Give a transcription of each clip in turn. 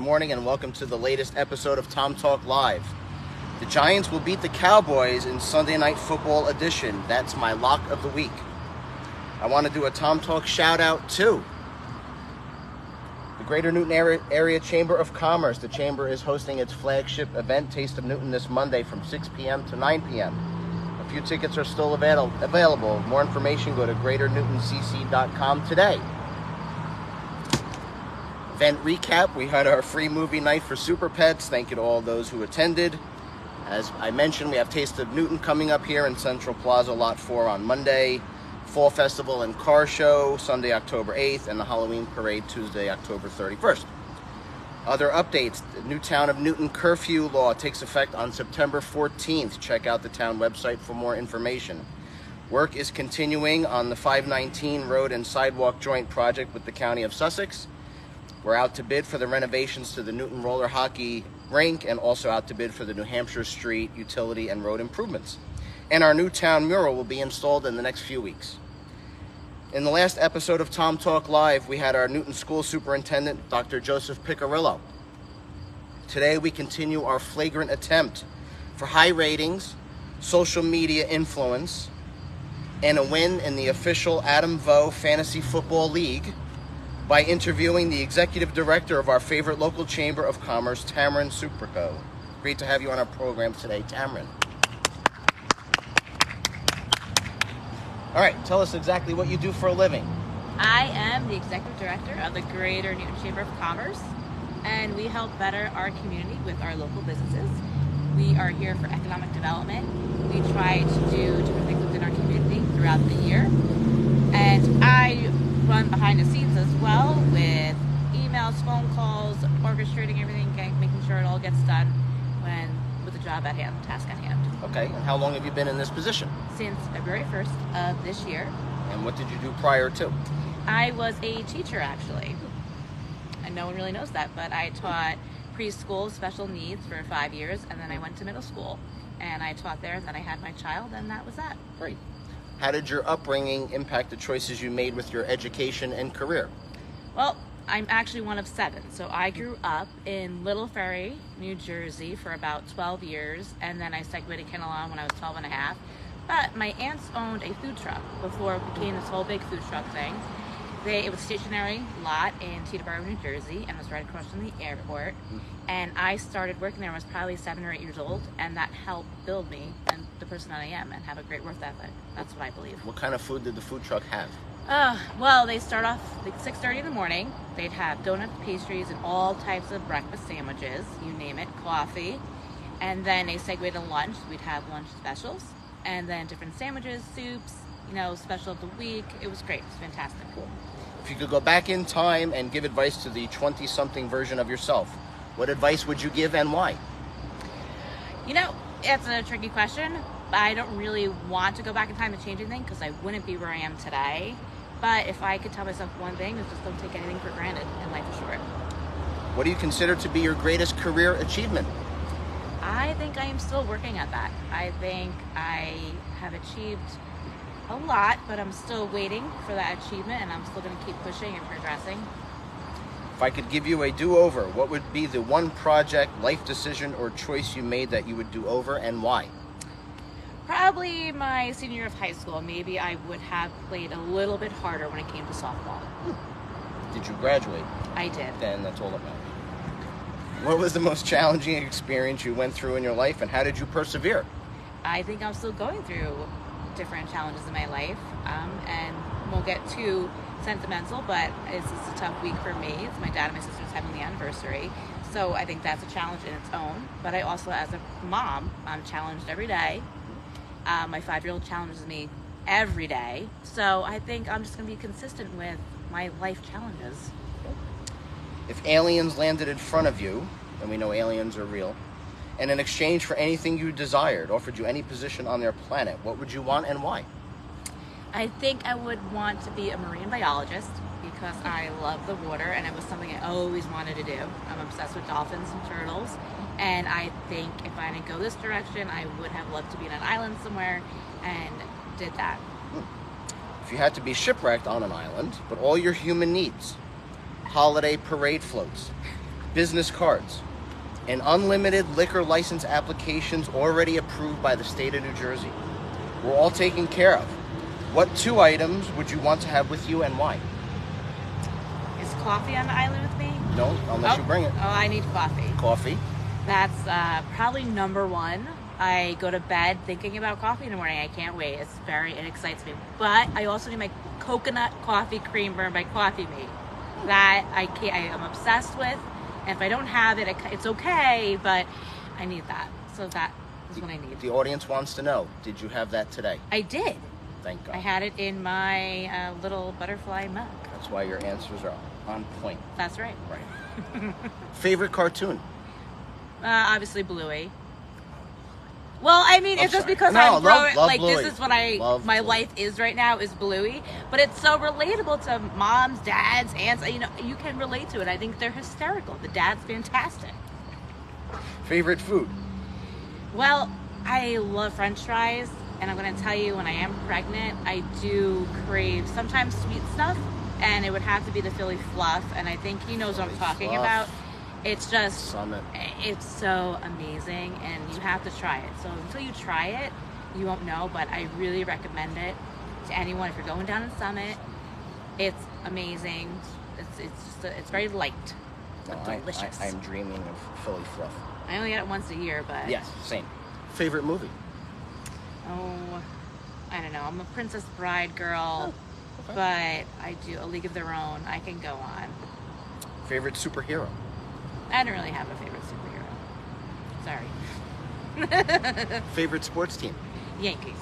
morning and welcome to the latest episode of Tom Talk Live. The Giants will beat the Cowboys in Sunday Night Football edition. That's my lock of the week. I want to do a Tom Talk shout out to the Greater Newton Area Chamber of Commerce. The Chamber is hosting its flagship event, Taste of Newton, this Monday from 6 p.m. to 9 p.m. A few tickets are still available. More information, go to greaternewtoncc.com today. Event recap, we had our free movie night for Super Pets. Thank you to all those who attended. As I mentioned, we have Taste of Newton coming up here in Central Plaza, Lot 4 on Monday. Fall Festival and Car Show, Sunday, October 8th, and the Halloween Parade, Tuesday, October 31st. Other updates, the new Town of Newton curfew law takes effect on September 14th. Check out the town website for more information. Work is continuing on the 519 Road and Sidewalk Joint Project with the County of Sussex. We're out to bid for the renovations to the Newton Roller Hockey Rink and also out to bid for the New Hampshire Street utility and road improvements. And our new town mural will be installed in the next few weeks. In the last episode of Tom Talk Live, we had our Newton School Superintendent, Dr. Joseph Piccirillo. Today, we continue our flagrant attempt for high ratings, social media influence, and a win in the official Adam Vo Fantasy Football League by interviewing the executive director of our favorite local chamber of commerce, Tamrin Serpico. Great to have you on our program today, Tamrin. All right, tell us exactly what you do for a living. I am the executive director of the Greater Newton Chamber of Commerce, and we help better our community with our local businesses. We are here for economic development. We try to do different things within our community throughout the year. And I run behind the scenes as well with emails, phone calls, orchestrating everything, making sure it all gets done with the job at hand, task at hand. Okay, and how long have you been in this position? Since February 1st of this year. And what did you do prior to? I was a teacher, actually. And no one really knows that, but I taught preschool special needs for 5 years, and then I went to middle school. And I taught there, and then I had my child, and that was that. Great. How did your upbringing impact the choices you made with your education and career? Well, I'm actually one of 7. So I grew up in Little Ferry, New Jersey for about 12 years, and then I segued to Kinnelon when I was 12 and a half. But my aunts owned a food truck before it became this whole big food truck thing. It was a stationary lot in Teterboro, New Jersey, and it was right across from the airport. And I started working there when I was probably 7 or 8 years old, and that helped build me and the person that I am and have a great work ethic. That's what I believe. What kind of food did the food truck have? Well, they start off like 6:30 in the morning. They'd have donuts, pastries, and all types of breakfast sandwiches, you name it, coffee. And then they segued to lunch. We'd have lunch specials, and then different sandwiches, soups, special of the week. It was great. It was fantastic. Cool. If you could go back in time and give advice to the 20-something version of yourself, what advice would you give and why? It's a tricky question. I don't really want to go back in time and change anything because I wouldn't be where I am today. But if I could tell myself one thing, it's just don't take anything for granted, and life is short. What do you consider to be your greatest career achievement? I think I am still working at that. I think I have achieved a lot, but I'm still waiting for that achievement, and I'm still going to keep pushing and progressing. If I could give you a do-over, what would be the one project, life decision, or choice you made that you would do over, and why? Probably my senior year of high school. Maybe I would have played a little bit harder when it came to softball. Did you graduate? I did. Then that's all that matters. What was the most challenging experience you went through in your life, and how did you persevere? I think I'm still going through different challenges in my life, and won't get too sentimental, but it's a tough week for me. It's my dad and my sister's having the anniversary, so I think that's a challenge in its own. But I also, as a mom, I'm challenged every day. My 5-year-old challenges me every day, so I think I'm just going to be consistent with my life challenges. If aliens landed in front of you, and we know aliens are real, and in exchange for anything you desired, offered you any position on their planet, what would you want and why? I think I would want to be a marine biologist because I love the water and it was something I always wanted to do. I'm obsessed with dolphins and turtles, and I think if I didn't go this direction, I would have loved to be on an island somewhere and did that. If you had to be shipwrecked on an island, but all your human needs, holiday parade floats, business cards, and unlimited liquor license applications already approved by the state of New Jersey. We're all taken care of. What 2 items would you want to have with you and why? Is coffee on the island with me? No, unless you bring it. Oh, I need coffee. Coffee. That's probably number one. I go to bed thinking about coffee in the morning. I can't wait. It excites me. But I also need my coconut coffee creamer by Coffee Mate. That I'm obsessed with. And if I don't have it, it's okay, but I need that. So that is what I need. The audience wants to know, did you have that today? I did. Thank God. I had it in my little butterfly mug. That's why your answers are on point. That's right. Right. Favorite cartoon? Obviously Bluey. Well, I mean, it's just because No, I'm growing, love like, Bluey. this is what Bluey. my life is right now, is Bluey. But it's so relatable to moms, dads, aunts. You know, you can relate to it. I think they're hysterical. The dad's fantastic. Favorite food? Well, I love French fries. And I'm going to tell you, when I am pregnant, I do crave sometimes sweet stuff. And it would have to be the Philly fluff. And I think he knows what I'm talking about. It's just, Summit. It's so amazing, and you have to try it. So until you try it, you won't know, but I really recommend it to anyone. If you're going down to Summit, it's amazing. It's very light, but delicious. I'm dreaming of Philly fluff. I only get it once a year, but... Yes, same. Favorite movie? Oh, I don't know. I'm a Princess Bride girl, okay. But I do A League of Their Own. I can go on. Favorite superhero? I don't really have a favorite superhero. Sorry. Favorite sports team? Yankees.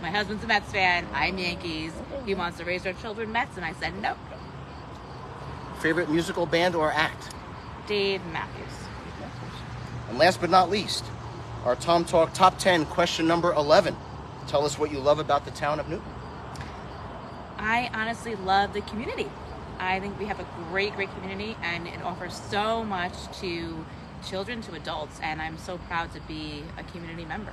My husband's a Mets fan. I'm Yankees. He wants to raise our children Mets, and I said no. Favorite musical band or act? Dave Matthews. And last but not least, our Tom Talk Top 10, question number 11. Tell us what you love about the town of Newton. I honestly love the community. I think we have a great community, and it offers so much to children, to adults, and I'm so proud to be a community member.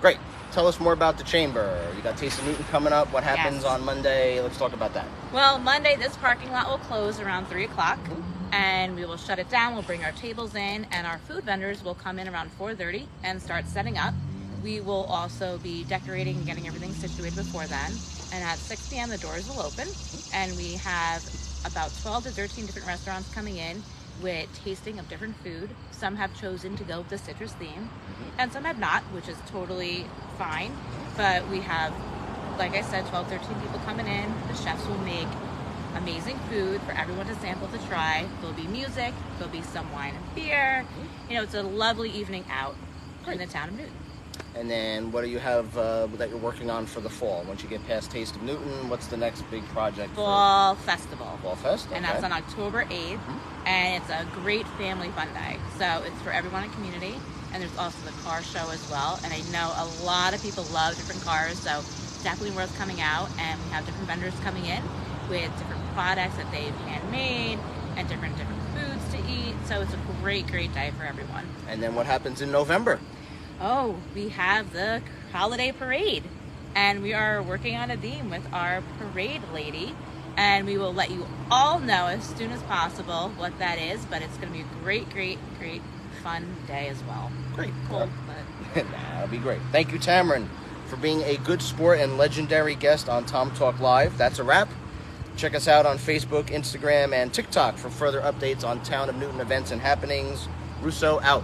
Great. Tell us more about the chamber. You got Taste of Newton coming up. What happens Yes. on Monday? Let's talk about that. Well, Monday, this parking lot will close around 3 o'clock, and we will shut it down. We'll bring our tables in, and our food vendors will come in around 4:30 and start setting up. We will also be decorating and getting everything situated before then. And at 6 p.m. the doors will open, and we have about 12 to 13 different restaurants coming in with tasting of different food. Some have chosen to go with the citrus theme, and some have not, which is totally fine. But we have, like I said, 12, 13 people coming in. The chefs will make amazing food for everyone to sample, to try. There'll be music, there'll be some wine and beer. You know, it's a lovely evening out in the town of Newton. And then what do you have that you're working on for the fall? Once you get past Taste of Newton, what's the next big project? Fall Festival. Fall Fest? Okay. And that's on October 8th. And it's a great family fun day. So it's for everyone in the community. And there's also the car show as well. And I know a lot of people love different cars, so definitely worth coming out. And we have different vendors coming in with different products that they've handmade and different foods to eat. So it's a great day for everyone. And then what happens in November? Oh, we have the holiday parade, and we are working on a theme with our parade lady, and we will let you all know as soon as possible what that is, but it's going to be a great fun day as well. Great. Cold, but... That'll be great. Thank you, Tamrin, for being a good sport and legendary guest on Tom Talk Live. That's a wrap. Check us out on Facebook, Instagram, and TikTok for further updates on Town of Newton events and happenings. Russo out.